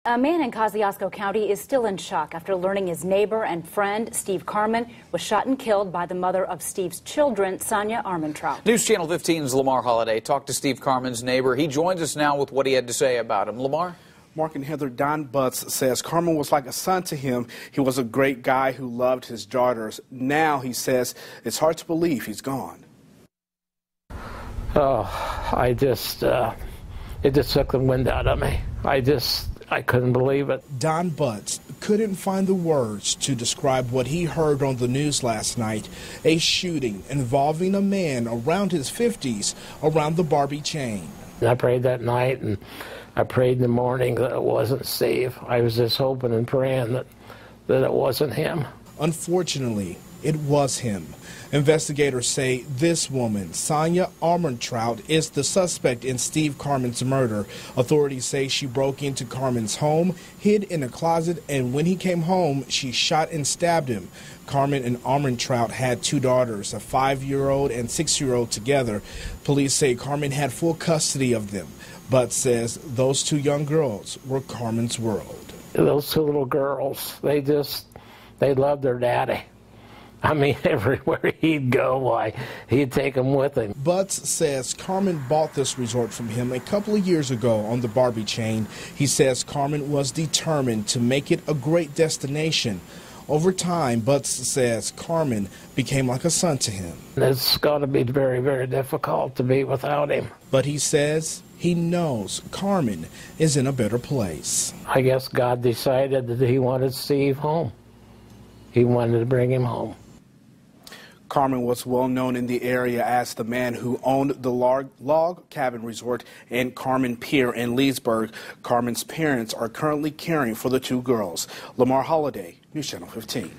A man in Kosciuszko County is still in shock after learning his neighbor and friend, Steve Carman, was shot and killed by the mother of Steve's children, Sonia Armentrout. News Channel 15's Lamar Holliday talked to Steve Carman's neighbor. He joins us now with what he had to say about him. Lamar? Mark and Heather, Don Butts says Carman was like a son to him. He was a great guy who loved his daughters. Now, he says, it's hard to believe he's gone. Oh, it just took the wind out of me. I couldn't believe it. Don Butts couldn't find the words to describe what he heard on the news last night, a shooting involving a man around his 50s around the Barbie chain. I prayed that night, and I prayed in the morning that it wasn't Steve. I was just hoping and praying that it wasn't him. Unfortunately, it was him. Investigators say this woman, Sonia Armentrout, is the suspect in Steve Carman's murder. Authorities say she broke into Carman's home, hid in a closet, and when he came home, she shot and stabbed him. Carman and Armentrout had two daughters, a 5-year-old and 6-year-old together. Police say Carman had full custody of them, but says those two young girls were Carman's world. Those two little girls, they loved their daddy. I mean, everywhere he'd go, he'd take them with him. Butts says Carman bought this resort from him a couple of years ago on the Barbie chain. He says Carman was determined to make it a great destination. Over time, Butts says Carman became like a son to him. It's going to be very, very difficult to be without him. But he says he knows Carman is in a better place. I guess God decided that he wanted Steve home. He wanted to bring him home. Carman was well known in the area as the man who owned the log cabin resort in Carman Pier in Leesburg. Carman's parents are currently caring for the two girls. Lamar Holliday, News Channel 15.